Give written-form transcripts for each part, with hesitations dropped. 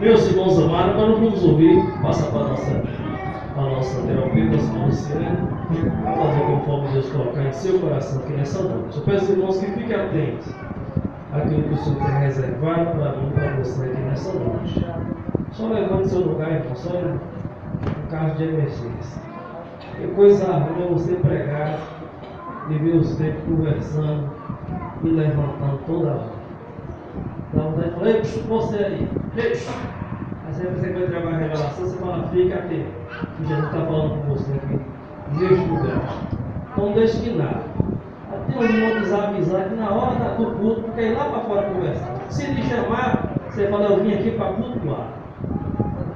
Meus irmãos amados, agora vamos ouvir, passa para a nossa terapeuta, nossa Luciana, fazer conforme Deus colocar em seu coração aqui nessa noite. Eu peço, irmãos, que fiquem atentos àquilo que o Senhor tem reservado para mim e para você aqui nessa noite. Só levante seu lugar, irmão, só em caso de emergência. Que coisa ruim é você pregar e ver os tempos conversando e levantando toda hora. Dá vontade de falar, ei, você aí, ei. Aí você vai trabalhar a revelação, você fala, fica aqui, que Jesus está falando com você aqui, neste lugar. Então deixe que nada. Até um irmão desavisar que na hora do culto, porque ir lá para fora conversar. Se lhe chamar, você fala, eu vim aqui para cultuar.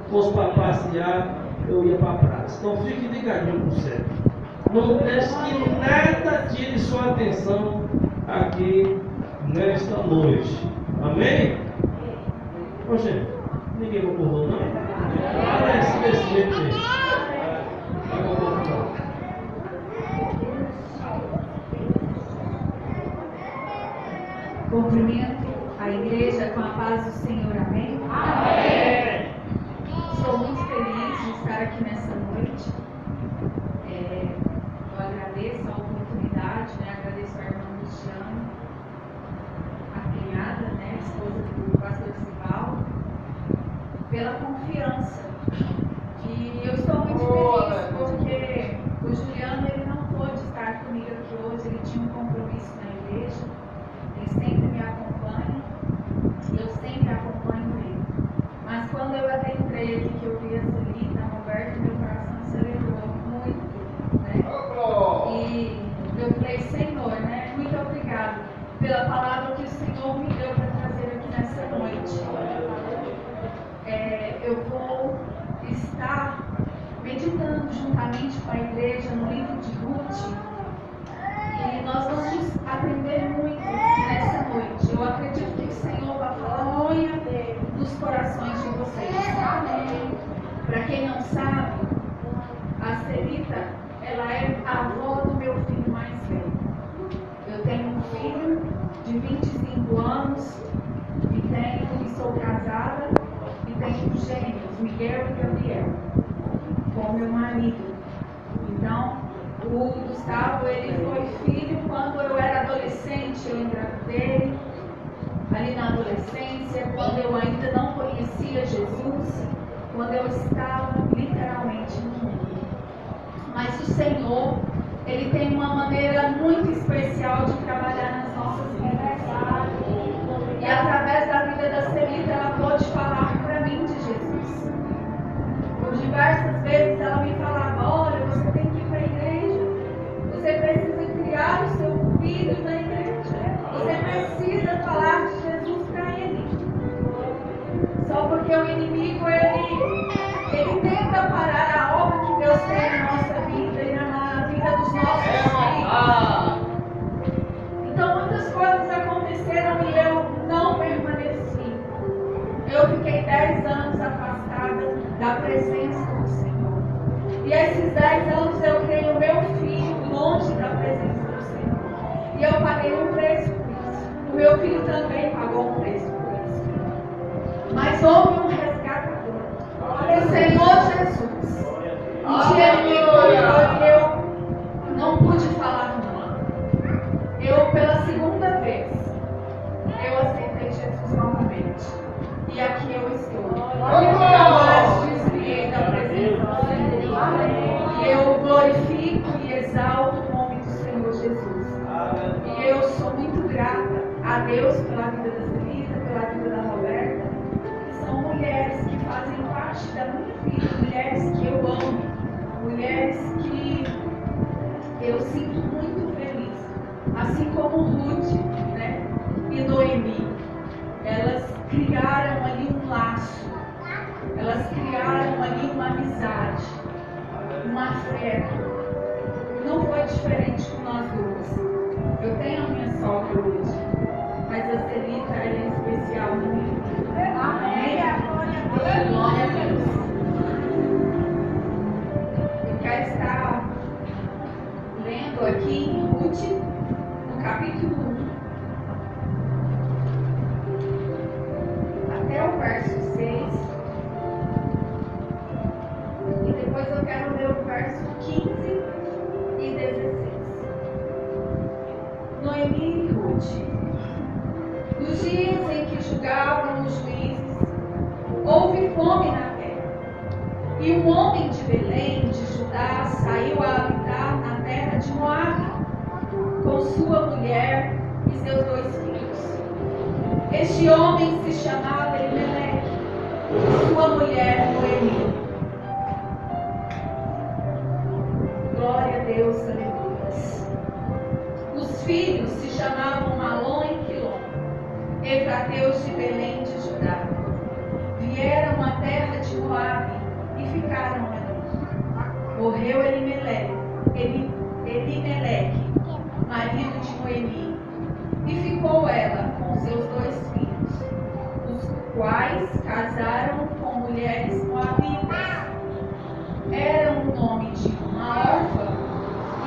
Se fosse para passear, eu ia para a praça. Então fique ligadinho com o céu. Não deixe que nada tire sua atenção aqui nesta noite. Amém? Ô gente, ninguém concordou não? Parece desse jeito aí. Cumprimento a igreja com a paz do Senhor, amém? Amém! Sou muito feliz de estar aqui nessa noite. Eu agradeço a oportunidade, agradeço a irmã Luciana, a cunhada, esposa do pastor Sival, pela confiança. E eu estou muito feliz porque o Juliano ele não pôde estar comigo aqui hoje, ele tinha um compromisso na igreja. Ele sempre me acompanha e eu sempre acompanho ele. Mas quando eu adentrei aqui, que eu vi a Celita, a Roberta, meu coração celebrou muito, E eu falei, Senhor, muito obrigado pela palavra que o Senhor me deu para trazer aqui nessa noite. Eu vou estar meditando juntamente com a igreja no livro de Ruth. E nós vamos aprender muito nessa noite. Eu acredito que o Senhor vai falar nos corações de vocês. Para quem não sabe, a Celita, ela é a avó do meu filho mais velho. Eu tenho um filho de 25 anos e sou casada e tenho gêmeos, Miguel e Gabriel, com meu marido. Então, o Gustavo, ele foi filho quando eu era adolescente, eu engravidei, ali na adolescência, quando eu ainda não conhecia Jesus, quando eu estava literalmente no mundo. Mas o Senhor, ele tem uma maneira muito especial de trabalhar nas nossas vidas. E através da vida da Celita, ela pôde falar para mim de Jesus. Por diversas vezes ela me falava, olha, você tem que ir para a igreja. Você precisa criar o seu filho na igreja. Você precisa falar de Jesus para ele. Só porque o inimigo, ele tenta parar a obra que Deus tem na nossa vida e na vida dos nossos filhos. Então muitas coisas aconteceram e eu não permaneci. Eu fiquei 10 anos afastada da presença do Senhor. E esses 10 anos eu criei o meu filho longe da presença do Senhor. E eu paguei um preço por isso. O meu filho também pagou um preço por isso. Mas houve um resgatador. O Senhor Jesus. Um dia ele me encontrou e eu não pude falar não. Eu, pela segunda vez, eu aceitei Jesus novamente. E aqui eu estou. Eu jamais desviei da presença do Senhor. E eu glorifico e exalto o nome do Senhor Jesus. E eu sou muito grata a Deus pela vida da Celita, pela vida da Roberta, que são mulheres que fazem parte da minha vida, mulheres que eu amo, mulheres que eu sinto muito feliz. Assim como Ruth, e Noemi, elas criaram ali um laço, elas criaram ali uma amizade, uma fé. Não foi diferente com nós duas. Eu tenho a minha sogra hoje, mas a Celita é especial na minha vida. Amém? Glória a Deus. Eu quero estar lendo aqui em Ruth, no capítulo 1, até o verso 6. julgavam os juízes, houve fome na terra. E o homem de Belém, de Judá, saiu a habitar na terra de Moabe, com sua mulher e seus 2 filhos. Este homem se chamava Elimeleque, e sua mulher Noemi. Glória a Deus, aleluia. Os filhos se chamavam Malom e Quilom, efrateus de Belém de Judá. Vieram à terra de Moabe e ficaram ali. Morreu Elimeleque, marido de Noemi, e ficou ela com seus 2 filhos, os quais casaram com mulheres moabitas. Era o nome de uma órfã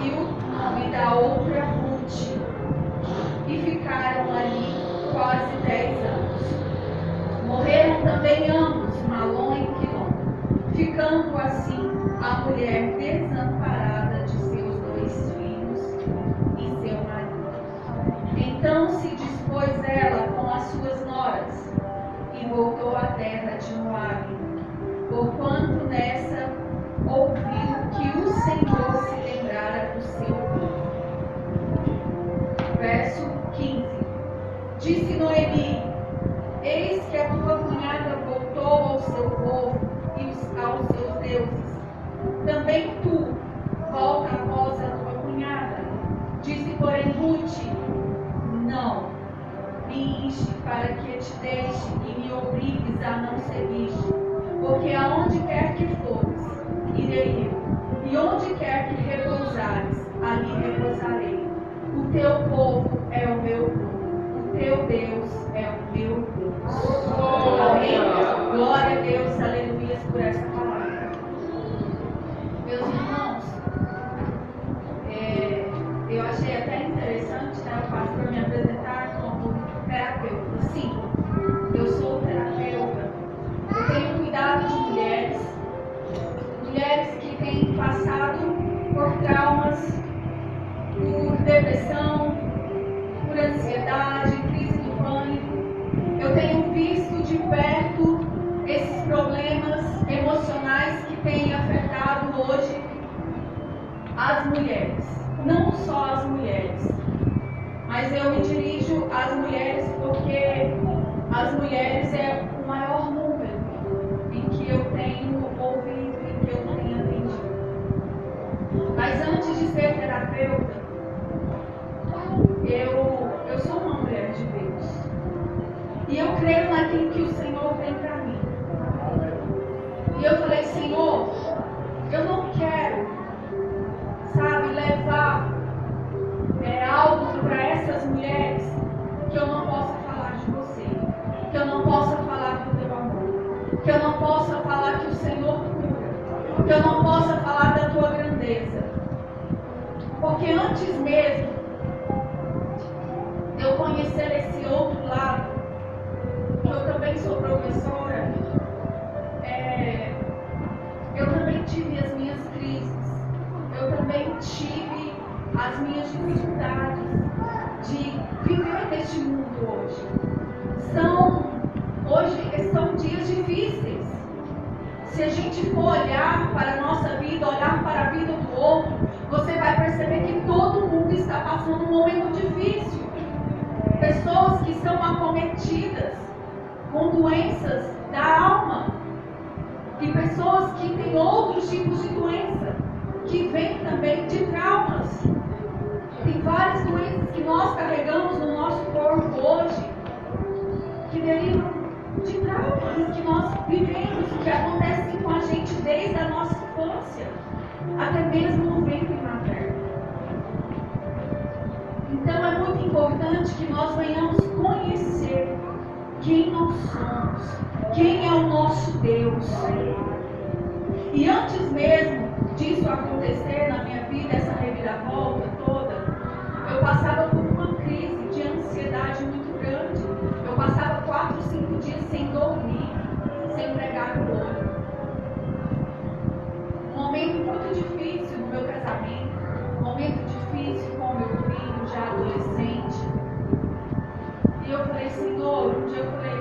e o nome da outra Ruth, e ficaram ali quase 10 anos. Morreram também ambos, Malom e Quilom, ficando assim a mulher desamparada de seus 2 filhos e seu marido. Então se dispôs ela com as suas noras e voltou à terra de Moabe, porquanto nessa ouviu que o Senhor se lembrara do seu povo. Verso 15. Disse Noemi: eis que a tua cunhada voltou ao seu povo e aos seus deuses. Também tu volta após a tua cunhada. Disse, porém, Ruth: não me enche para que te deixe e me obrigues a não seguir-te, porque aonde quer que fores, irei eu, e onde quer que repousares, ali repousarei. O teu povo é o meu povo, o teu Deus é o meu Deus. Amém? Glória a Deus, aleluia, por essa palavra. Meus irmãos, eu achei até interessante, né, o pastor me apresentar como terapeuta. Sim, eu sou terapeuta. Eu tenho cuidado de mulheres que têm passado por traumas, por depressão, por ansiedade, crise do pânico. Eu tenho visto de perto esses problemas emocionais que têm afetado hoje as mulheres. Não só as mulheres, mas eu me dirijo às mulheres porque as mulheres é o maior número em que eu tenho ouvido, em que eu tenho atendido. Mas antes de ser terapeuta, eu sou uma mulher de Deus. E eu creio naquilo que o Senhor tem para mim. E eu falei, Senhor, eu não quero, levar algo para essas mulheres que eu não possa falar de você, que eu não possa falar do teu amor, que eu não possa falar que o Senhor cura, que eu não possa falar da tua grandeza. Porque antes mesmo de eu conhecer esse outro lado, que eu também sou professora, eu também tive as minhas crises, eu também tive as minhas dificuldades de viver neste mundo hoje. Hoje são dias difíceis. Se a gente for olhar para a nossa vida, olhar para a vida do outro, você vai perceber que todo mundo está passando um momento difícil. Pessoas que são acometidas com doenças da alma e pessoas que têm outros tipos de doença que vêm também de traumas. Tem várias doenças que nós carregamos no nosso corpo hoje que derivam de traumas que nós vivemos, que acontecem com a gente desde a nossa infância, até mesmo no ventre materno. Então é muito importante que nós venhamos conhecer quem nós somos, quem é o nosso Deus. E antes mesmo disso acontecer na minha vida, essa reviravolta toda, eu passava por uma crise de ansiedade muito grande. Eu passava 4, 5 dias sem dormir, sem pregar o olho. Um momento muito difícil no meu casamento, um momento difícil com o meu filho, já adolescente. E eu falei, Senhor, um dia eu falei,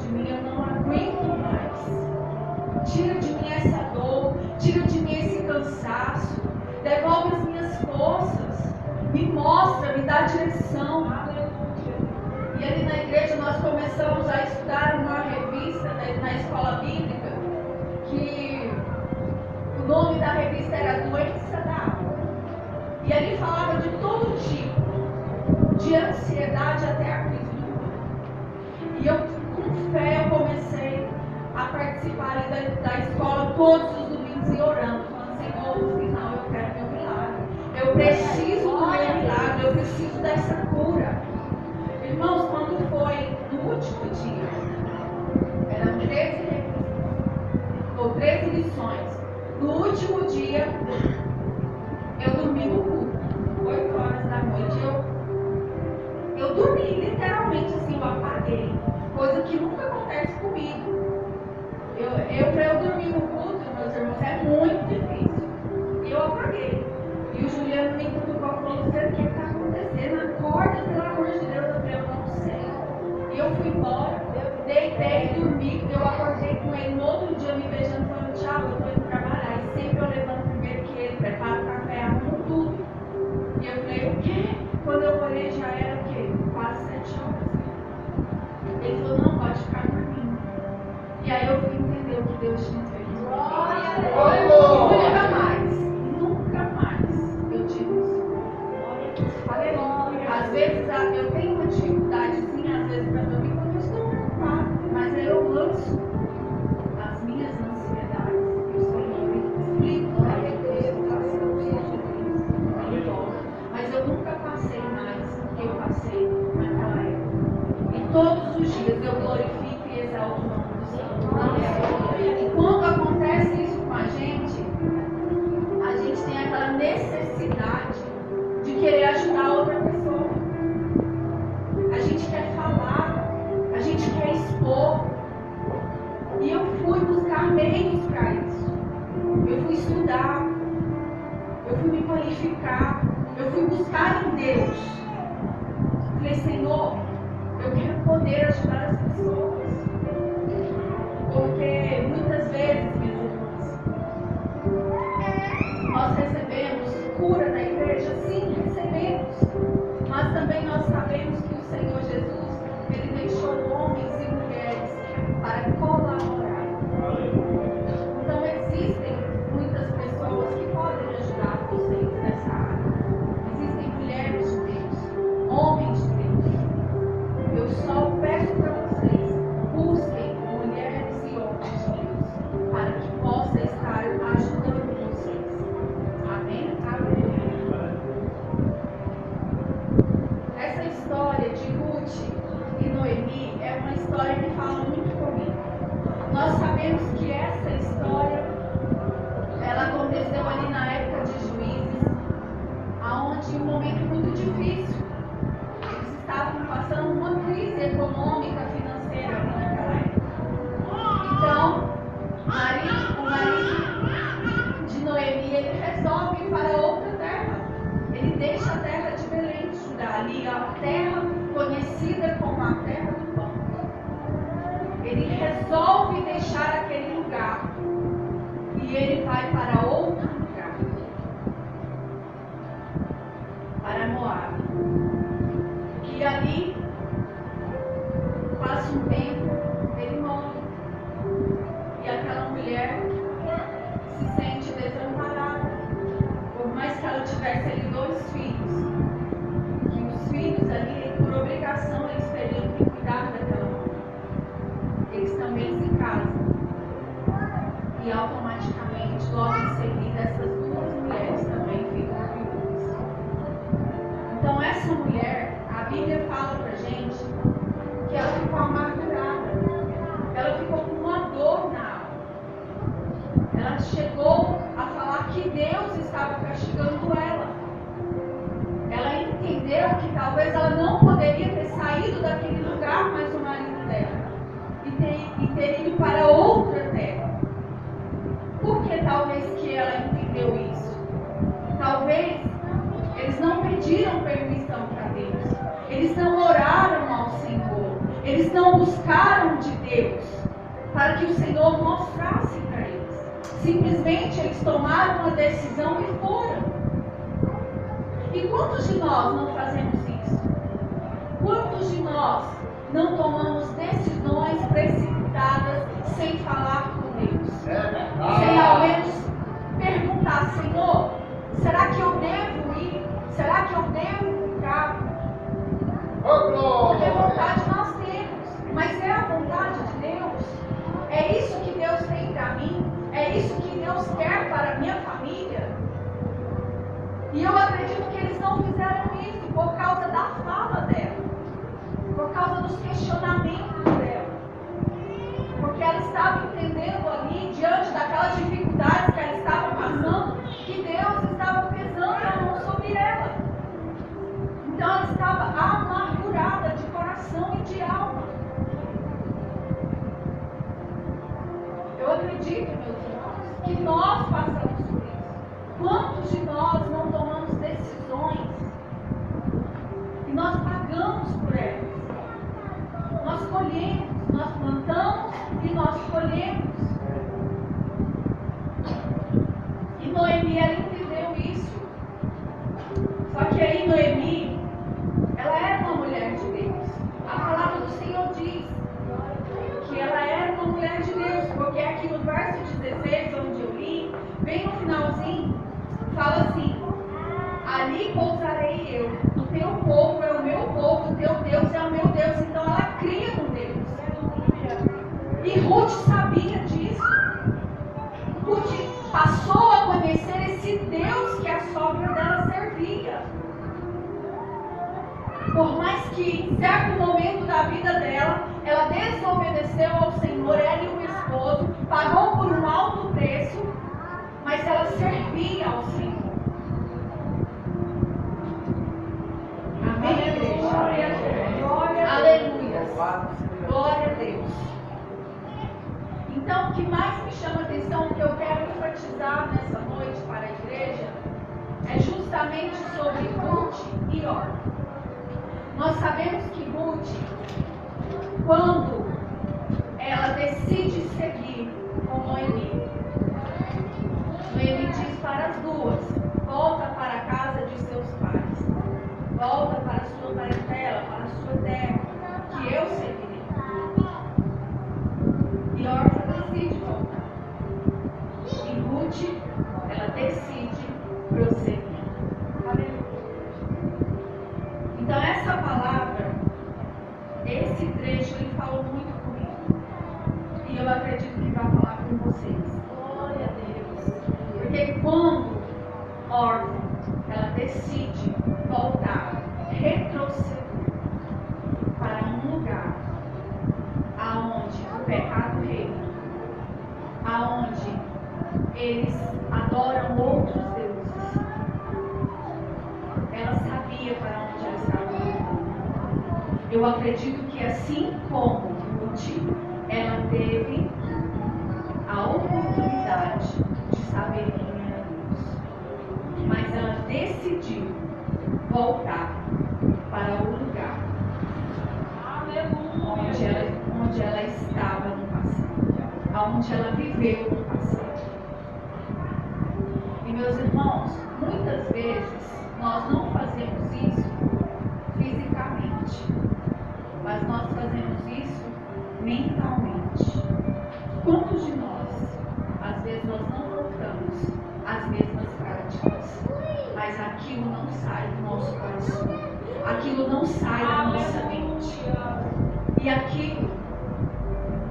de mim, eu não aguento mais. Tira de mim essa dor, tira de mim esse cansaço, devolve as minhas forças, me mostra, me dá direção. E ali na igreja nós começamos a estudar uma revista na escola bíblica, que o nome da revista era Doença da Alma. E ali falava de todo tipo, de ansiedade até a crise do corpo. E eu, com fé, eu comecei a participar ali da escola todos os domingos e orando, falando: Senhor, no final eu quero meu milagre. Eu preciso do meu milagre, eu preciso dessa cura. Irmãos, quando foi no último dia, eram 13 lições. No último dia, eu dormi no culto, 8 horas da noite. Eu dormi, literalmente assim, eu apaguei. Coisa que nunca acontece comigo. Para eu dormir no culto, meus irmãos, é muito difícil. E eu apaguei. E o Juliano me cutucou e falou: o que está acontecendo? Acorda, pelo amor de Deus. Eu falei: eu não sei. E eu fui embora, deitei e dormi. Eu acordei com ele no outro dia, me beijando, falando: tchau, eu estou indo trabalhar. E sempre eu levanto primeiro que ele, preparo o café, arrumo tudo. E eu falei: o quê? Quando eu olhei, já era o quê? Quase 7 horas. Ele falou: não, pode ficar dormindo. E aí eu fui entender o que Deus tinha feito. Nunca mais eu tive isso. Aleluia. Às vezes eu tenho uma dificuldadezinha, às vezes, para dormir, quando eu estou preocupada. Mas aí eu lanço as minhas ansiedades. E o Senhor explica para Deus. Mas eu nunca passei mais do que eu passei naquela época. E todos os dias eu glorifico e exalto o nome do Senhor. E quando acontece isso com a gente tem aquela necessidade de querer ajudar outra pessoa. A gente quer falar, a gente quer expor. E eu fui buscar meios para isso. Eu fui estudar, eu fui me qualificar, eu fui buscar em Deus. Falei: Senhor, eu quero poder ajudar as pessoas. Porque muitas vezes, meus irmãos, nós recebemos cura na igreja? Sim, recebemos. Mas também nós sabemos que o Senhor Jesus, Ele deixou homens e mulheres para colaborar. Então existem muitas pessoas que podem ajudar vocês nessa área. Existem mulheres de Deus, homens de Deus. Eu só peço para vocês: busquem mulheres e homens de Deus, para que possa estar ajudando vocês. Amém? Amém. Essa história de Ruth e Noemi é uma história que fala muito comigo. Nós sabemos que essa história ela aconteceu ali na época de Juízes, aonde um momento muito difícil. Eles estavam passando uma crise econômica, financeira ali naquela época. Então, o marido de Noemi, ele resolve ir para outra terra. Ele deixa a terra de Belém de Judá, ali a terra conhecida como a terra do pão. Ele resolve deixar aquele lugar e ele vai para outro lugar, para Moab. E ali passa um tempo, ele morre. E aquela mulher se sente desamparada. Por mais que ela tivesse ali 2 filhos, que os filhos ali, por obrigação, eles teriam que cuidar daquela mulher. Eles também se casam. E automaticamente, logo em seguida, essas 2 mulheres também ficam viúvas. Então essa mulher, a Bíblia fala pra gente que ela ficou amargurada. Ela ficou com uma dor na alma. Ela chegou a falar que Deus estava castigando ela. Ela entendeu que talvez ela não poderia ter saído daquele lugar mais o marido dela e ter ido para outra terra. Por que talvez que ela entendeu isso? Talvez eles não pediram permissão para Deus. Eles não oraram ao Senhor. Eles não buscaram de Deus para que o Senhor mostrasse para eles. Simplesmente eles tomaram uma decisão e foram. E quantos de nós não fazemos isso? Quantos de nós não tomamos decisões precipitadas sem falar com Deus? Sem ao menos perguntar: Senhor, será que eu devo ir? Será que eu devo ficar? Porque vontade nós temos, mas é a vontade de Deus? É isso que Deus tem para mim? É isso que Deus quer para a minha família? E eu acredito que eles não fizeram isso por causa da fala dela, por causa dos questionamentos dela, porque ela estava entendendo ali, diante daquelas dificuldades que ela estava passando, que Deus estava pesando a mão sobre ela. Então ela estava amargurada de coração e de alma. Eu acredito, meus irmãos, que nós passamos por isso. Quantos de nós não tomamos decisões e nós pagamos por elas? Nós colhemos, nós plantamos e nós colhemos. E Noemi, ela entendeu isso. Só que aí Noemi, ela era uma mulher de Deus. A palavra do Senhor diz que ela era uma mulher de Deus, porque aqui no verso 16, onde eu li, bem no finalzinho, fala assim: ali pousarei eu, o teu povo é o meu povo, o teu Deus é o meu Deus. Então ela cria no Deus. E Ruth sabia disso. Ruth passou a conhecer esse Deus que a sogra dela servia. Por mais que em certo momento da vida dela, ela desobedeceu ao Senhor, ela e o esposo, pagou por um alto preço, mas ela servia ao Senhor. Amém, igreja? Glória a Deus. Aleluia. Glória a Deus. Então, o que mais me chama a atenção, o que eu quero enfatizar nessa noite para a igreja, é justamente sobre Ruth e Orfa. Nós sabemos que Ruth, quando ela decide seguir com Noemi, Noemi diz para as duas: volta para a casa de seus pais, volta para a sua parentela, para a sua terra, que eu servirei. E Orfa decide voltar. E Ruth, ela decide prosseguir. Então essa palavra, esse trecho, ele falou muito comigo. E eu acredito que vai falar com vocês. Glória a Deus. Porque quando Orfa, ela decide voltar, retroceder para um lugar aonde o pecado reina, aonde eles adoram outros deuses, ela sabia para onde ela estava indo. Eu acredito que assim como Ruth, ela teve a oportunidade de saber quem era Deus, mas ela decidiu voltar para o lugar onde ela estava no passado, onde ela viveu no passado. E meus irmãos, muitas vezes nós não fazemos isso fisicamente, mas nós fazemos isso mentalmente. Quantos de nós, às vezes nós não voltamos às mesmas práticas, mas aquilo não sai do nosso coração, aquilo não sai da nossa mente, e aquilo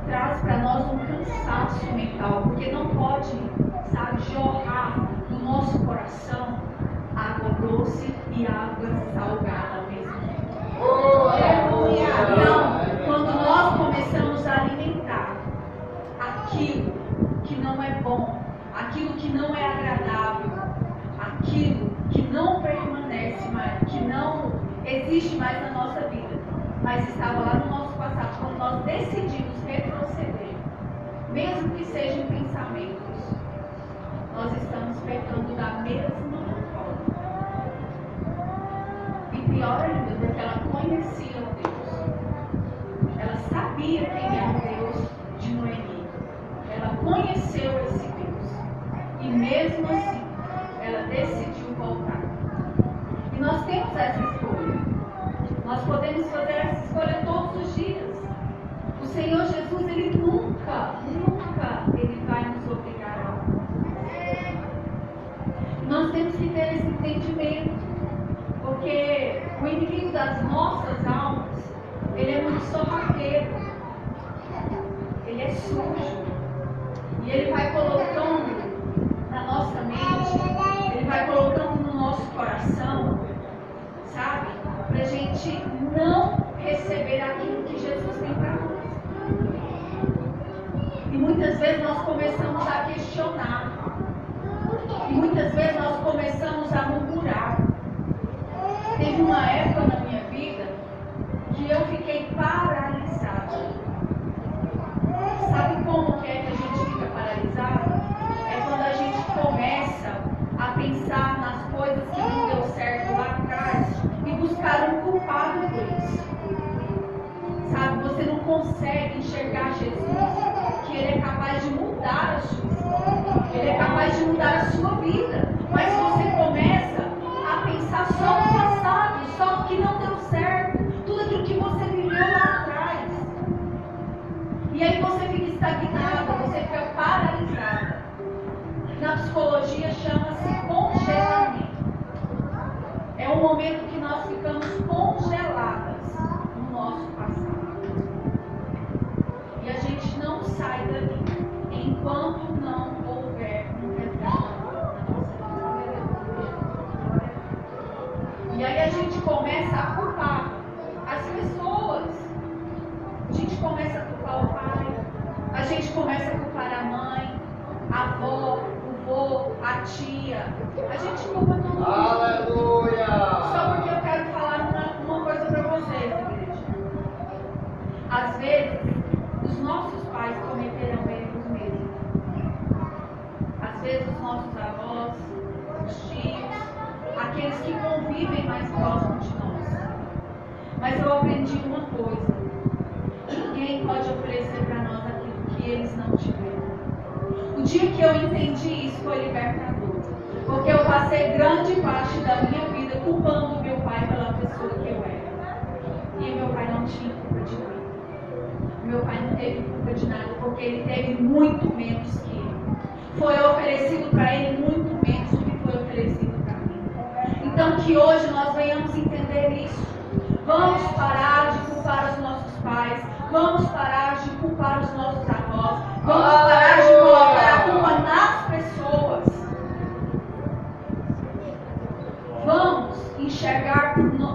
traz para nós um cansaço mental, porque não pode, sabe, jorrar do nosso coração água doce e água salgada ao mesmo tempo. Não, quando nós começamos a alimentar aquilo que não é bom, aquilo que não é agradável, aquilo que não permanece mais, que não existe mais na nossa vida, mas estava lá no nosso passado, quando nós decidimos retroceder, mesmo que sejam pensamentos, nós estamos pecando da mesma forma. E pior ainda, porque ela conhecia o Deus. Ela sabia sabia quem era o Deus de Noemi. Ela conheceu esse Deus. E mesmo assim, ela decidiu voltar. E nós temos essa escolha. Nós podemos fazer essa escolha todos os dias. O Senhor Jesus, Ele nunca Ele vai nos obrigar a algo. Nós temos que ter esse entendimento. Porque o inimigo das nossas almas, ele é muito sorrateiro. Ele é sujo. E ele vai colocando na nossa mente, ele vai colocando no nosso coração, sabe? Pra gente não receber aquilo que Jesus tem para nós. E muitas vezes nós começamos a questionar. E muitas vezes nós começamos a murmurar. Teve uma época na minha vida que eu fiquei paralisada. Sabe como que é que a gente fica paralisada? É quando a gente começa a pensar nas coisas que não deu certo lá atrás e buscar um culpado por isso. Sabe, você não consegue enxergar Jesus, que Ele é capaz de mudar a sua história. Ele é capaz de mudar a sua vida. Mas você começa a pensar só no passado, só no que não deu certo, tudo aquilo que você viveu lá atrás. E aí você fica estagnada, você fica paralisada. Na psicologia chama-se congelamento. É um momento que nós ficamos congeladas no nosso passado. E a gente não sai dali enquanto não houver um resgate na nossa vida. E aí a gente começa a culpar as pessoas. A gente começa a culpar o pai, a gente começa a culpar a mãe, a avó, o vô, a tia. A gente culpa todo mundo. Aleluia! Só porque eu quero falar uma coisa para vocês, igreja. Às vezes, os nossos pais cometeram erros mesmo. Às vezes, os nossos avós, os tios, aqueles que convivem mais próximo de nós. Mas eu aprendi uma coisa. Ninguém pode oferecer para nós aquilo que eles não tiveram. O dia que eu entendi isso foi libertador. Porque eu passei grande parte da minha vida culpando meu pai pela pessoa que eu era. E meu pai não tinha culpa de nada. Meu pai não teve culpa de nada, porque ele teve muito menos que eu. Foi oferecido para ele muito menos do que foi oferecido para mim. Então que hoje nós venhamos entender isso. Vamos parar de culpar os nossos pais. Vamos parar de culpar os nossos avós. Vamos parar de colocar a culpa nas pessoas. Vamos enxergar Cristo.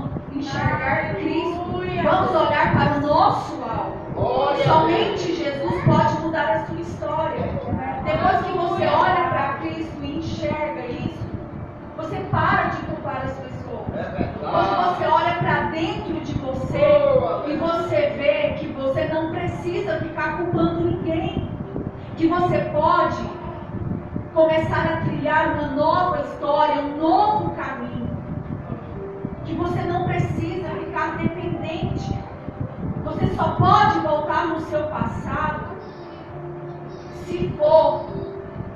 Vamos olhar para o nosso alvo. Somente Jesus pode mudar a sua história. Depois que você olha para Cristo e enxerga isso, você para de culpar as pessoas. Quando você olha para dentro de você e você vê que você não precisa ficar culpando ninguém, que você pode começar a trilhar uma nova história, um novo caminho, que você não precisa ficar dependente. Você só pode voltar no seu passado se for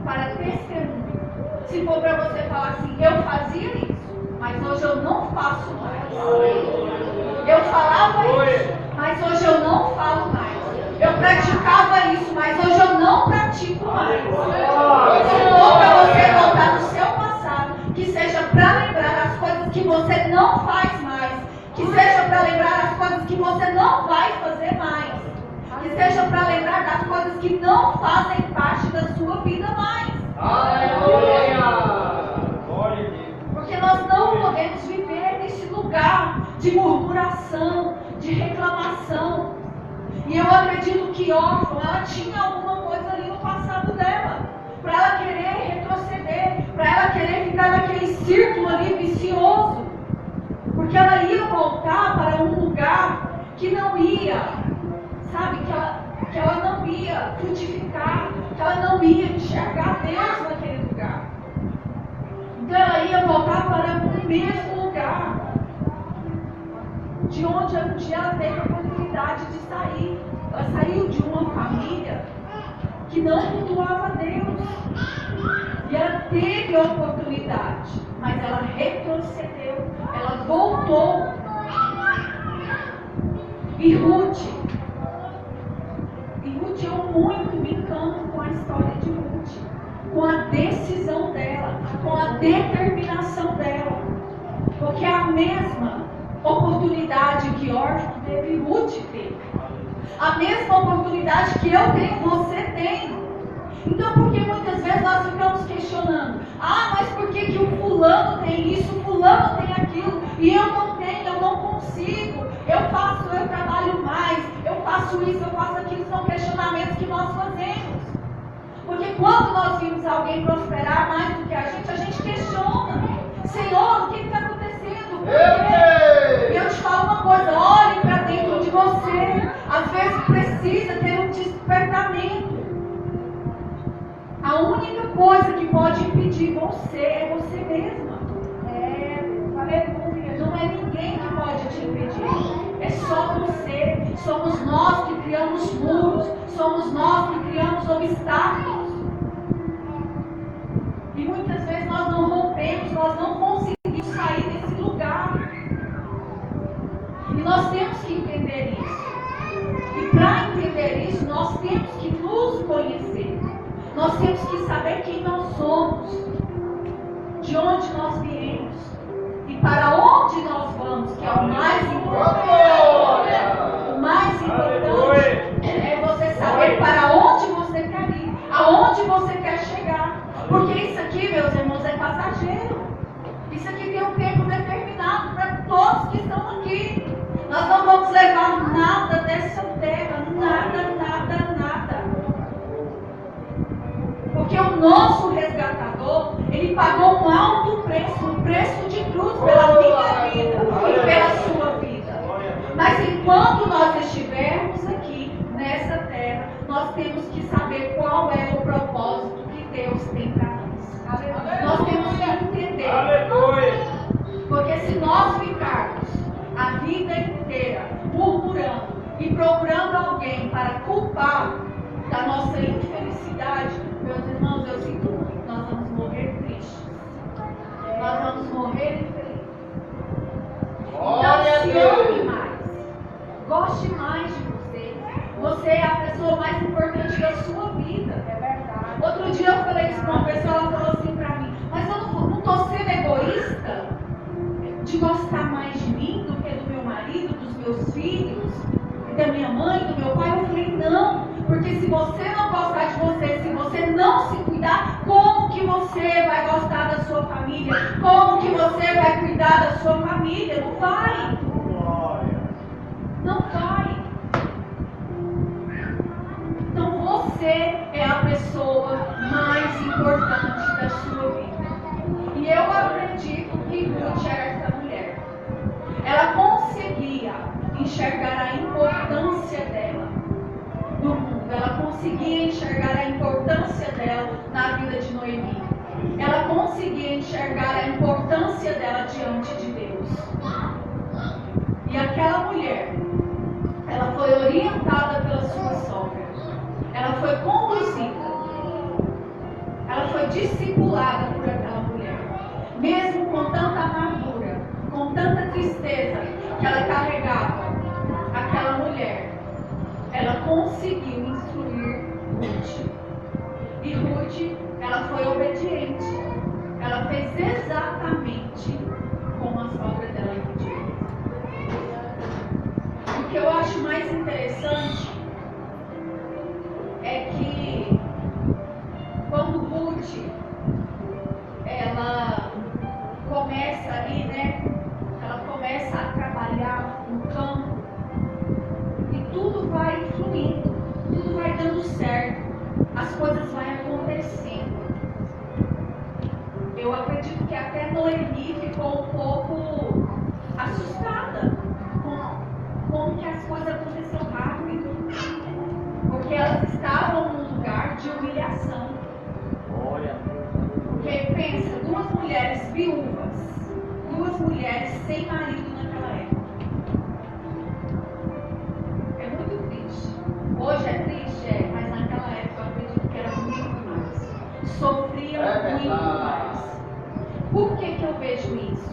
para testemunho, se for para você falar assim: eu fazia isso, mas hoje eu não faço mais. Eu falava isso, mas hoje eu não falo mais. Eu praticava isso, mas hoje eu não pratico mais. Se for para você voltar no seu passado, que seja para lembrar as coisas que você não faz mais, que seja para lembrar as coisas que você não vai fazer mais, que seja para lembrar das coisas que não fazem parte da sua vida mais. Porque nós não podemos viver nesse lugar de murmuração, de reclamação. E eu acredito que órfã, ela tinha alguma coisa ali no passado dela, para ela querer retroceder, para ela querer ficar naquele círculo ali vicioso, porque ela ia voltar para um lugar que não ia, sabe, que ela não ia frutificar, que ela não ia enxergar Deus naquele lugar. Então ela ia voltar para o mesmo lugar, de onde ela teve a oportunidade de sair. Ela não cultuava Deus. E ela teve a oportunidade, mas ela retrocedeu, ela voltou. E Ruth, eu muito me encanto com a história de Ruth, com a decisão dela, com a determinação dela, porque a mesma oportunidade que Orfa teve, Ruth teve. A mesma oportunidade que eu tenho, você tem. Então, por que muitas vezes nós ficamos questionando? Ah, mas por que o fulano tem isso, o fulano tem aquilo, e eu não tenho, eu não consigo, eu trabalho mais, eu faço isso, eu faço aquilo. São questionamentos que nós fazemos. Porque quando nós vimos alguém prosperar mais do que a gente questiona. Senhor, o que está acontecendo? Por quê? E eu te falo uma coisa, olhe para dentro de você. Às vezes precisa ter um despertamento. A única coisa que pode impedir você é você mesma. Aleluia. Não é ninguém que pode te impedir. É só você. Somos nós que criamos muros. Somos nós que criamos obstáculos. E muitas vezes nós não rompemos, nós não conseguimos sair desse lugar. E nós temos que entender isso. E para entender isso, nós temos que nos conhecer. Nós temos que saber quem nós somos, de onde nós viemos e para onde nós vamos, que é o mais importante. O mais importante é você saber para onde você quer ir, aonde você quer chegar. Porque isso aqui, meus irmãos, é passageiro. Isso aqui tem um tempo determinado para todos que estão aqui. Nós não vamos levar nada dessa terra, nada. Porque o nosso resgatador, ele pagou um alto preço, um preço de cruz pela minha vida e pela sua vida. Mas enquanto nós estivermos aqui, nessa terra, nós temos que saber qual é o propósito que Deus tem para nós. Nós temos que entender. Porque se nós ficarmos a vida inteira murmurando e procurando alguém para culpar da nossa infelicidade, meus irmãos, eu sinto muito, nós vamos morrer tristes. Nós vamos morrer infelizes. Então se ame mais. Goste mais de você. Você é a pessoa mais importante da sua vida. É verdade. Outro dia eu falei isso para uma pessoa, ela falou assim para mim, mas eu não estou sendo egoísta de gostar mais de mim do que do meu marido, dos meus filhos, da minha mãe, do meu pai. Eu falei, não, porque se você não gostar de você, se você não se cuidar, como que você vai gostar da sua família? Como que você vai cuidar da sua família? Não vai. Não vai. Então você é a pessoa mais importante da sua vida. E eu acredito que Ruth era essa mulher. Ela conseguia enxergar a importância dela no mundo. Ela conseguia enxergar a importância dela na vida de Noemi. Ela conseguia enxergar a importância dela diante de Deus. E aquela mulher, ela foi orientada pela sua sogra. Ela foi conduzida. Ela foi discipulada por aquela mulher. Mesmo com tanta amargura, com tanta tristeza que ela carregava, aquela mulher, ela conseguiu instruir Ruth. E Ruth, ela foi obediente. Ela fez exatamente como a sogra dela pediu. O que eu acho mais interessante é que quando Ruth, ela começa ali, né? Ela começa a trabalhar no campo e tudo vai fluindo, tudo vai dando certo, as coisas vão acontecendo. Eu acredito que até Noemi ficou um pouco assustada com que as coisas aconteceram rápido, porque elas estavam num lugar de humilhação. Porque pensa, duas mulheres viúvas, duas mulheres sem marido naquela época. É muito triste. Hoje é triste, mas naquela época eu acredito que vejo isso.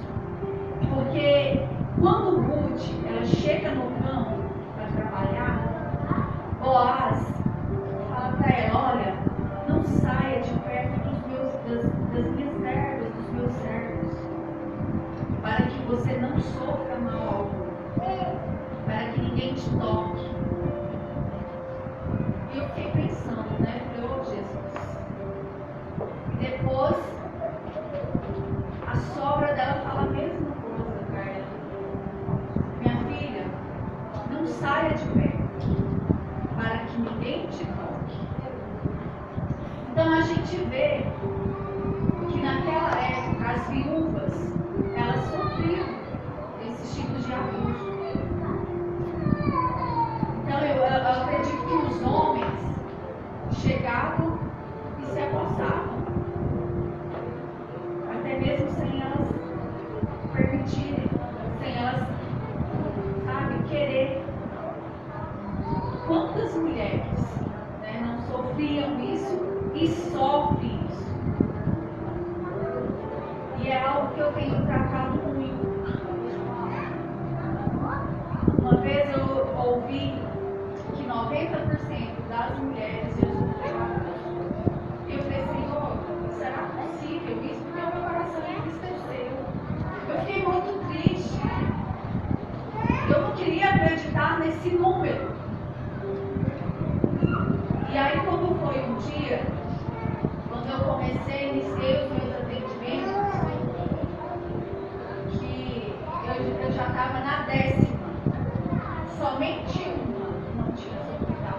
Porque quando Ruth ela chega no campo para trabalhar, Boaz fala para ela: olha, não saia de perto das minhas servas, dos meus servos, para que você não sofra mal algum, para que ninguém te toque. E eu fiquei pensando, né? Falei: oh, Jesus. Depois, a sogra dela fala a mesma coisa para ela: minha filha, não saia de perto, para que ninguém te toque. Então a gente vê que naquela época as viúvas, elas sofriam esses tipos de abuso. Então eu acredito que os homens chegavam e se apossavam, até mesmo sem elas permitirem, sem elas, sabe, querer. Quantas mulheres, né, não sofriam isso e sofrem isso? E é algo que eu tenho tratado muito. Uma vez eu ouvi que 90% das mulheres Jesus pegaram. E eu falei: Senhor, será possível isso? Porque o meu coração entristeceu. Eu fiquei muito triste. Eu não queria acreditar nesse número. E aí, quando foi um dia, quando eu iniciei os meus atendimentos, que eu já estava na 10ª, somente uma não tinha sofrido,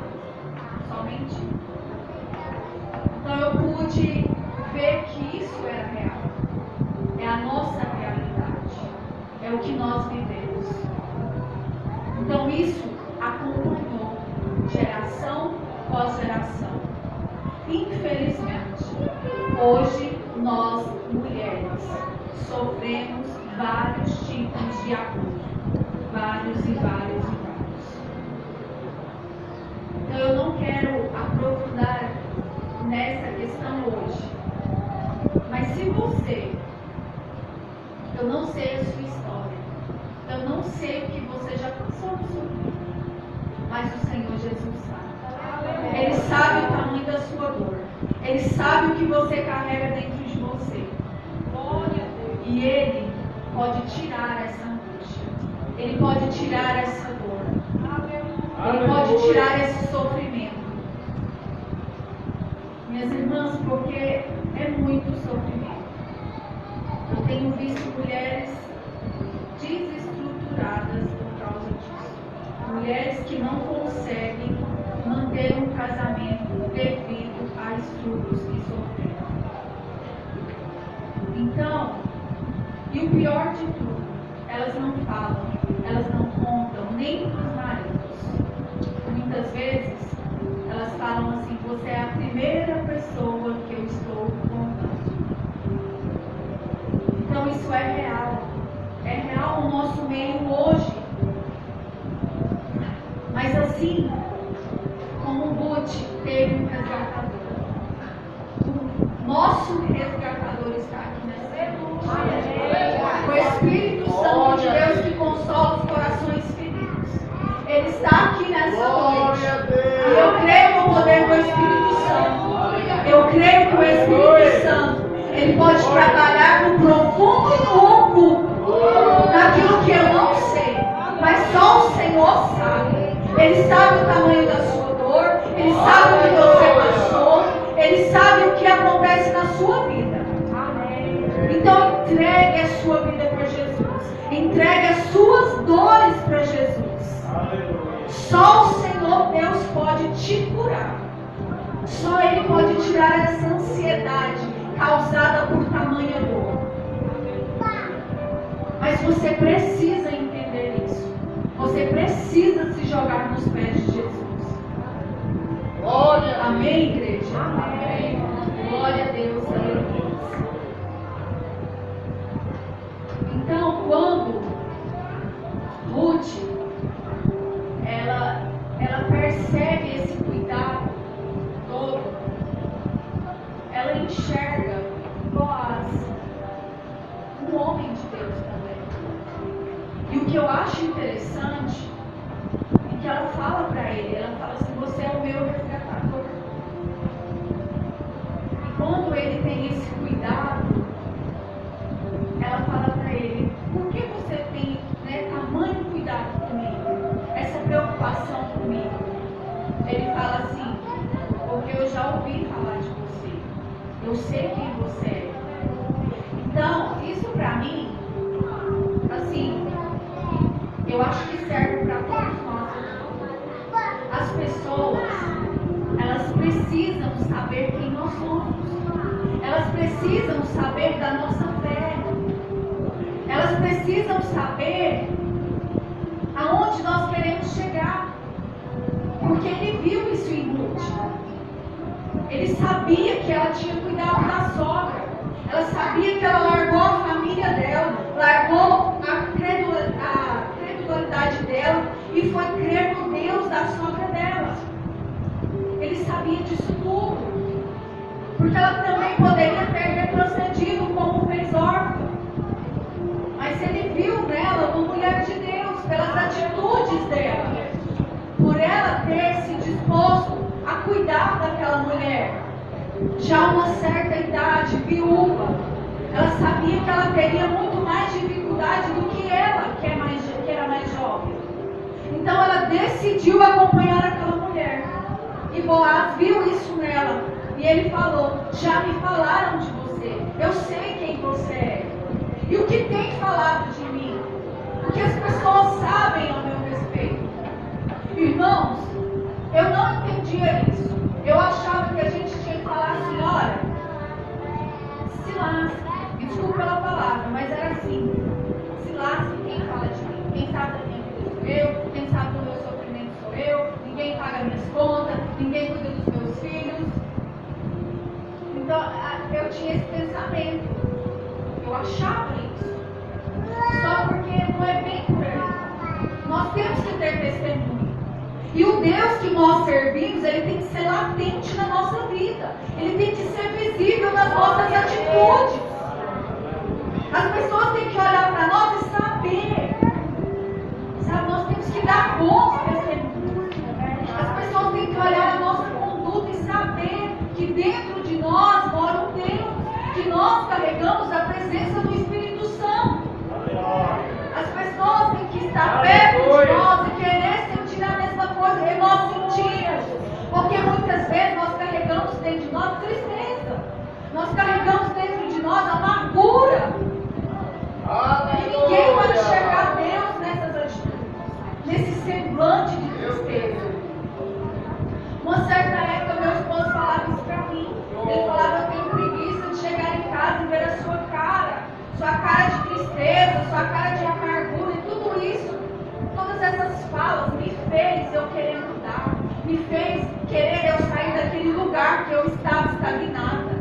somente uma. Então eu pude ver que isso era real, é a nossa realidade, é o que nós vivemos. Então isso acompanhou geração após geração. Infelizmente, hoje nós mulheres sofremos vários tipos de abuso, vários e vários e vários. Então eu não quero aprofundar nessa questão hoje, mas se você, eu não sei a sua história, eu não sei o que você já passou na sua vida, mas o Senhor Jesus sabe. Ele sabe o tamanho da sua dor. Ele sabe o que você carrega dentro de você. E Ele pode tirar essa angústia. Ele pode tirar essa dor. Ele pode tirar esse sofrimento. Minhas irmãs, porque é muito sofrimento. Eu tenho visto mulheres desestruturadas por causa disso. Mulheres que não conseguem manter um casamento devido a estudos que sofreram. Então, e o pior de tudo, elas não falam, elas não contam nem para os maridos. Muitas vezes, elas falam assim: você é a primeira pessoa que eu estou contando. Então isso é real. É real no nosso meio hoje. Mas assim, como Ruth teve um resgatador, o nosso resgatador está aqui nessa noite. O Espírito Santo de Deus que consola os corações feridos. Ele está aqui nessa noite. E eu creio no poder do Espírito Santo. Eu creio que o Espírito Santo, ele pode trabalhar no profundo e no oculto, naquilo que eu não sei, mas só o Senhor sabe. Ele sabe o tamanho da sua dor, Ele sabe o que você passou, Ele sabe o que acontece na sua vida. Então entregue a sua vida para Jesus, entregue as suas dores para Jesus. Só o Senhor Deus pode te curar. Só Ele pode tirar essa ansiedade causada por tamanha dor. Mas você precisa entender isso. Você precisa se jogar nos pés de Jesus. Glória. Amém, igreja? Amém. Glória a Deus. Aleluia. Então, quando Ruth ela percebe esse cuidado todo, ela enxerga Boaz, um homem ele tem esse cuidado, ela fala para ele: por que você tem, né, tamanho cuidado comigo? Essa preocupação comigo? Ele fala assim: porque eu já ouvi falar de você. Eu sei quem você é. Então, isso para mim, assim, eu acho que serve para todos nós. As pessoas, elas precisam saber quem nós somos. Elas precisam saber da nossa fé. Elas precisam saber aonde nós queremos chegar. Porque ele viu isso em Ruth. Ele sabia que ela tinha cuidado da sogra. Ela sabia que ela largou a família dela, largou a credulidade dela e foi crer no Deus da sogra dela. Ele sabia disso tudo. Porque ela também poderia ter retrocedido como fez Orfa. Mas ele viu nela uma mulher de Deus, pelas atitudes dela. Por ela ter se disposto a cuidar daquela mulher. Já uma certa idade, viúva, ela sabia que ela teria muito mais dificuldade do que ela, que era mais jovem. Então ela decidiu acompanhar aquela mulher. E Boaz viu isso nela. E ele falou: já me falaram de você. Eu sei quem você é. E o que tem falado de mim? O que as pessoas sabem ao meu respeito? Irmãos, eu não entendia isso. Eu achava que a gente tinha que falar assim: olha, se lasque, desculpa pela palavra, mas era assim: se lasque quem fala de mim. Quem sabe da minha vida sou eu, quem sabe do meu sofrimento sou eu, ninguém paga minhas contas, ninguém cuida dos meus filhos. Então eu tinha esse pensamento, eu achava isso. Só porque não é bem por aí. Nós temos que ter testemunho. E o Deus que nós servimos, ele tem que ser latente na nossa vida. Ele tem que ser visível nas nossas atitudes. As pessoas têm que olhar para nós e saber. Sabe, nós temos que dar bons testemunhos. As pessoas têm que olhar a nossa conduta e saber que dentro de nós mora um Deus. Que nós carregamos a presença do Espírito Santo. As pessoas têm que estar perto de nós e querer sentir a mesma coisa que nós sentimos. Porque muitas vezes nós carregamos dentro de nós tristeza. Nós carregamos dentro de nós amargura. E ninguém vai enxergar Deus nessas atitudes, nesse semblante de tristeza. Uma certa época meu esposo falava isso para mim. Ele falava: eu tenho preguiça de chegar em casa e ver a sua cara de tristeza, sua cara de amargura e tudo isso. Todas essas falas me fez eu querer mudar, me fez querer eu sair daquele lugar que eu estava estagnada.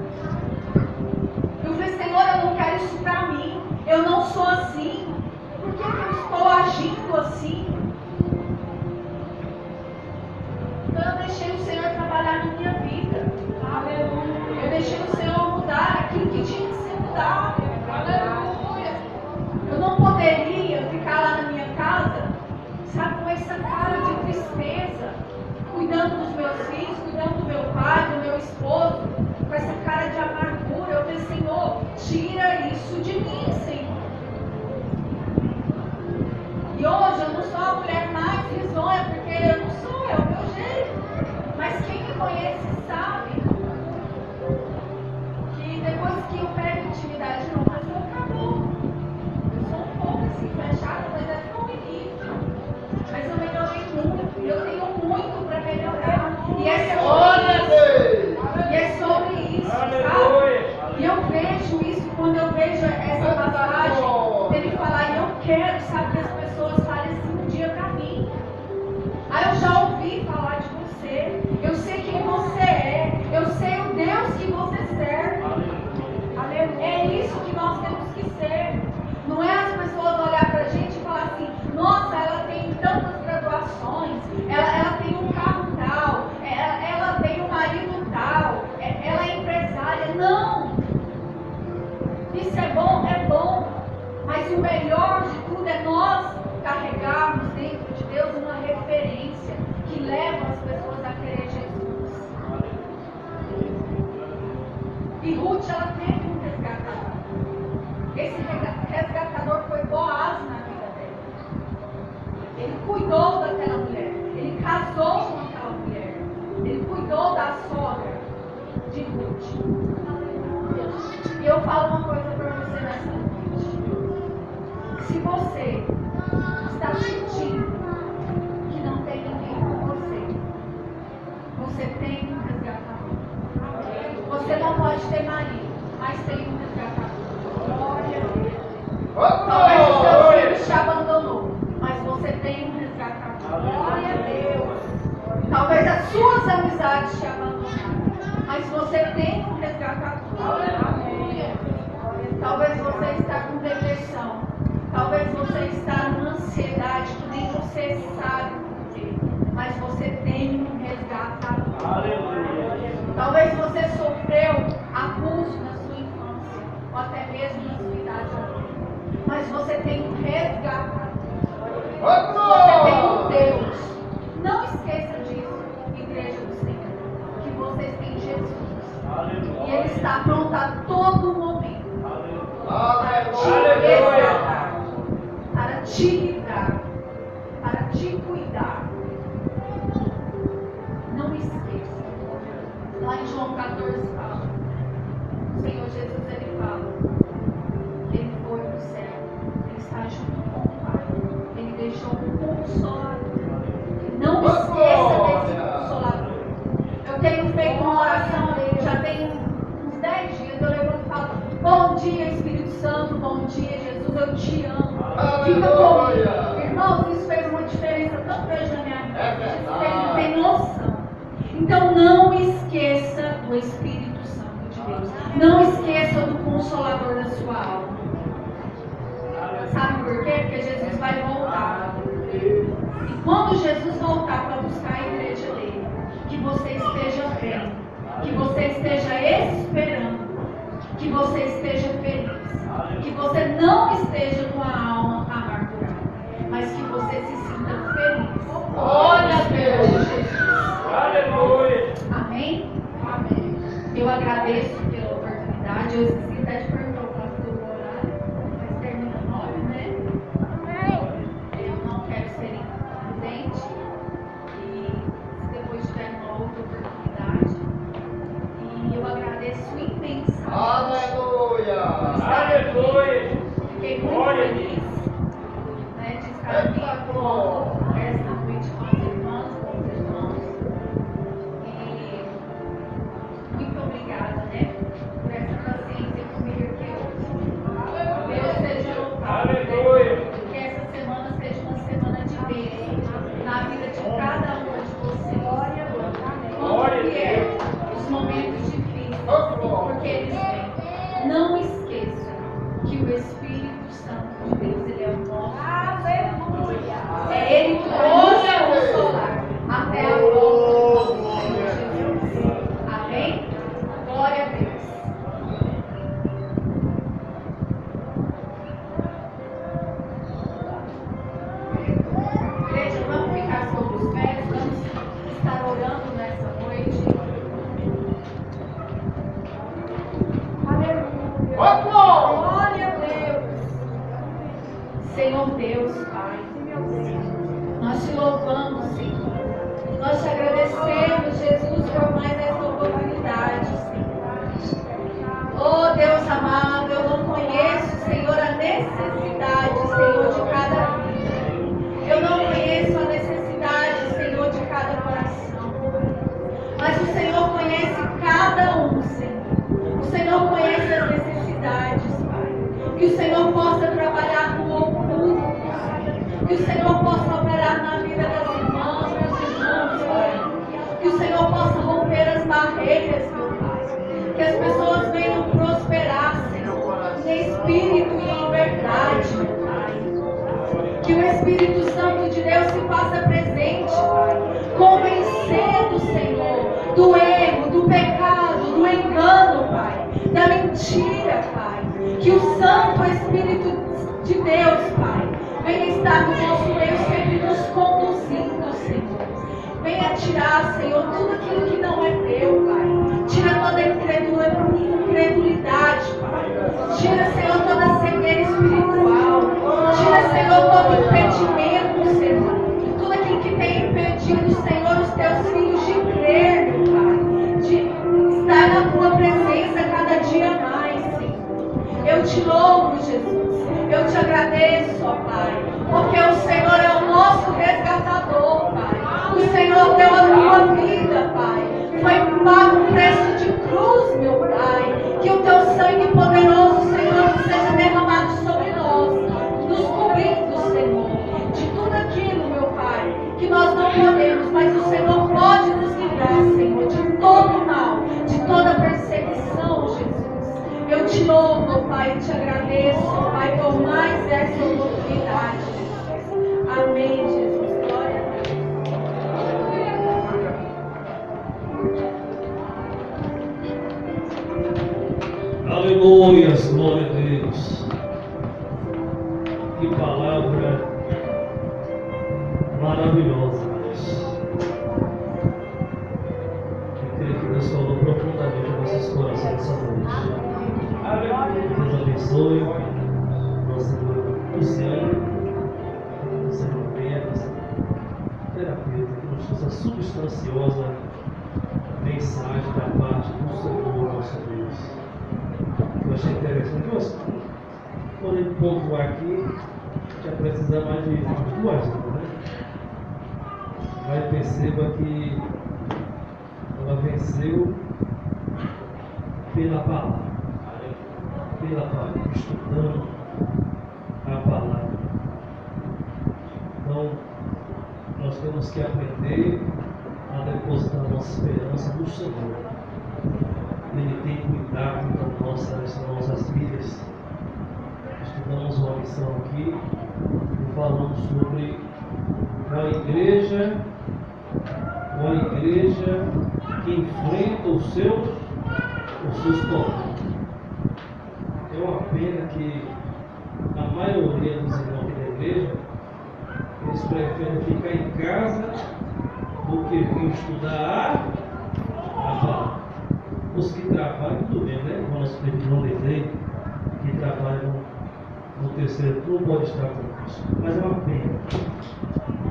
Eu falei: Senhor, eu não quero isso para mim, eu não sou assim. Por que eu estou agindo assim? Então eu deixei o Senhor trabalhar na minha vida. Aleluia. Eu deixei o Senhor mudar aquilo que tinha que ser mudado. Aleluia. Eu não poderia ficar lá na minha casa, sabe, com essa cara de tristeza, cuidando dos meus filhos, cuidando do meu pai, do meu esposo, com essa cara de amargura. Eu falei: Senhor, tira isso de mim, Senhor. E hoje eu não sou a mulher mais risonha, porque eu não sou, é o meu jeito. Mas quem me conhece sabe que depois que eu pego intimidade com uma pessoa, acabou. Eu sou um pouco assim fechada, mas é só um início. Mas eu melhorei muito, eu tenho muito para melhorar. E é sobre de Ruth. E eu falo uma coisa para você nessa noite. Se você está sentindo que não tem ninguém com você, você tem um resgatador. Você não pode ter marido, mas tem um resgatador. Talvez o seu filho te abandonou, mas você tem um resgatador. Glória a Deus. Talvez as suas amizades te abandonaram, mas você tem um resgatador. Talvez você está com depressão. Talvez você está numa ansiedade que nem você sabe por quê, mas você tem um resgatador. Talvez você sofreu abuso na sua infância, ou até mesmo na sua idade adulta, mas você tem um resgatador. Você tem um Deus. Não esqueça disso, igreja do Senhor, que vocês têm Jesus. E Ele está pronto a todo momento para te resgatar, para te livrar, para te cuidar. Não esqueça. Lá em João 14 fala, o Senhor Jesus ele fala, Ele foi para o céu, Ele está junto com o Pai, Ele deixou um consolador. Não esqueça desse consolador. Eu tenho feito uma oração, já tem uns 10 dias, eu levanto e falo, bom dia Espírito Santo, bom dia Jesus, eu te amo. Fica comigo. Irmãos, isso fez uma diferença tão grande na minha vida. Vocês não têm noção. Então não esqueça do Espírito Santo de Deus. Não esqueça do Consolador da sua alma. Sabe por quê? Porque Jesus vai voltar. E quando Jesus voltar para buscar a igreja dele, que você esteja bem, que você esteja esperando, que você esteja feliz, que você não esteja com a alma amargurada, mas que você se sinta feliz. Glória a Deus, Jesus. Aleluia. Amém? Amém. Eu agradeço pela oportunidade. Eu esqueci até de perguntar o pastor do horário, mas termina 9, né? Eu não quero ser imprudente. E se depois tiver uma outra oportunidade. E eu agradeço imensamente. Aleluia. Aleluia. Fiquei muito feliz, né, de estar aqui esta noite com as irmãs, com os irmãos. E muito obrigada, né, por essa paciência comigo aqui hoje. Deus seja louvado, né? Que essa semana seja uma semana de bênção na vida de cada uma de vocês. Quando vier os momentos difíceis, porque eles vêm. Não esqueça que o Espírito Santo de Deus, Ele é o nosso. Aleluia! É Ele que vai nos consolar até a volta do nosso Senhor Jesus. Amém? Glória a Deus. Igreja, vamos ficar sobre os pés, vamos estar orando nessa noite. Glória a Deus. Senhor Deus, Pai, nós te louvamos, Senhor. Nós te agradecemos, Jesus, por mais essa oportunidade, Senhor. Oh, Deus amado, eu não conheço, Senhor, a necessidade, Senhor, de cada vida. Eu não conheço a necessidade, Senhor, de cada coração. Mas o Senhor conhece cada um, Senhor. O Senhor conhece as necessidades, Pai. Que o Senhor possa trabalhar no oculto, Pai. Que o Senhor possa operar na vida das irmãs, dos irmãos, Pai. Que o Senhor possa romper as barreiras, meu Pai. Que as pessoas venham prosperar, Senhor, em espírito e em verdade, meu Pai. Que o Espírito Santo de Deus se faça presente, Pai. Convencendo, Senhor, do erro, do pecado, do engano, Pai. Da mentira, Pai. Que o Santo Espírito de Deus, Pai, venha estar no nosso meio, sempre nos conduzindo, Senhor. Venha tirar, Senhor, tudo aquilo que não é teu, Pai. Tira toda a incredulidade, Pai. Tira, Senhor, toda a cegueira espiritual. Tira, Senhor, todo impedimento, Senhor. Tudo aquilo que tem impedido, Senhor, os teus filhos de crer, Pai. De estar na agradeço, ó Pai, porque o Senhor é o nosso resgatador, Pai. O Senhor deu a tua vida, Pai. Foi pago um preço de cruz, meu Pai. Que o teu sangue poderoso, Senhor, seja derramado sobre nós, nos cobrindo, Senhor, de tudo aquilo, meu Pai, que nós não podemos, mas o Senhor pode nos livrar, Senhor, de todo mal, de toda perseguição, Jesus. Eu te louvo, Pai, e te agradeço, Pai, por mais essa oportunidade, Jesus. Amém, Jesus. Glória a Deus. Aleluia, glória a Deus. Que palavra maravilhosa, Deus. Eu creio que Deus falou profundamente em nossos corações essa noite. Deus abençoe nossa irmã Luciana, nossa irmã Pedro, terapeuta, que nos trouxe a substanciosa mensagem da parte do Senhor, nosso Deus. Eu achei interessante. Quando ele pontuar aqui, já precisa mais de 2 horas, né? Mas perceba que ela venceu pela palavra. Pela palavra, estudando a palavra. Então, nós temos que aprender a depositar nossa esperança no Senhor. Ele tem cuidado das nossas vidas. Estudamos uma lição aqui e falamos sobre uma igreja que enfrenta os seus problemas. É uma pena que a maioria dos irmãos aqui da igreja, eles preferem ficar em casa do que vir estudar a palavra. Os que trabalham, tudo bem, né? O nosso não desejo, que trabalham no terceiro turno pode estar conosco. Mas é uma pena.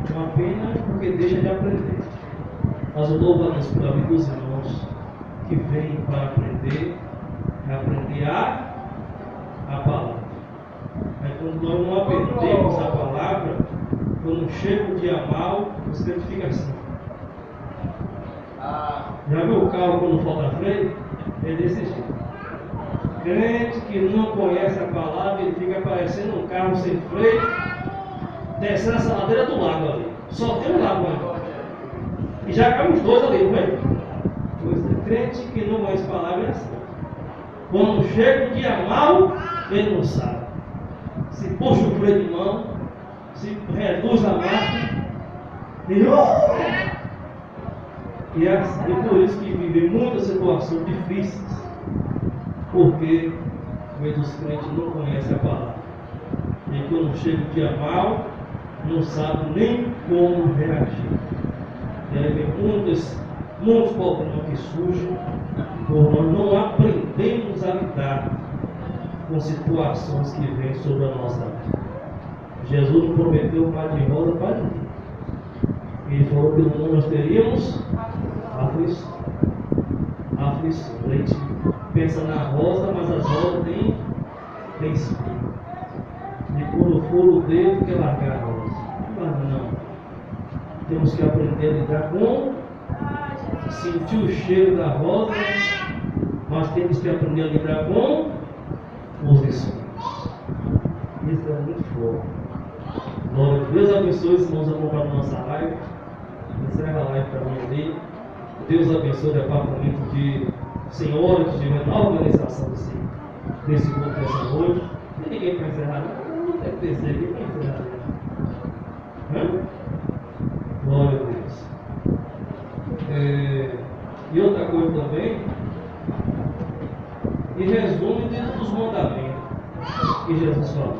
É uma pena porque deixa de aprender. Mas eu louvo a Deus pela vida dos irmãos que vêm para aprender a palavra. Aí quando nós não aprendemos a palavra, quando chega o dia mal, os crentes ficam assim. Já viu o carro quando falta freio? É desse jeito. Crente que não conhece a palavra, ele fica parecendo um carro sem freio, descendo essa ladeira do lago ali. Só tem um lago ali. E já caem os 2 ali, não é? Pois é, crente que não conhece a palavra é assim. Quando chega o dia mal, ele não sabe. Se puxa o freio de mão, se reduz a marcha, e é por isso que vive muitas situações difíceis, porque os crentes não conhecem a palavra. E quando chega o dia mal, não sabe nem como reagir. E aí vem muitos problemas que surgem, por nós não aprendemos a lidar com situações que vêm sobre a nossa vida. Jesus não prometeu um mar de rosa para ninguém. Ele falou que no mundo nós teríamos aflição. A gente pensa na rosa, mas as rosas têm espinho. E quando for o dedo, quer largar a rosa. Mas não. Temos que aprender a lidar com, sentir o cheiro da rosa, mas temos que aprender a lidar com os espinhos. Isso é muito forte. Glória a Deus. Abençoe os irmãos acompanhando nossa live. Encerra a live para mim ali. Deus abençoe o departamento de senhores, de na organização desse grupo dessa noite. Não tem ninguém para encerrar, não tem que ter ninguém para encerrar. Glória a Deus. E outra coisa também, e resume dentro dos mandamentos que Jesus falou.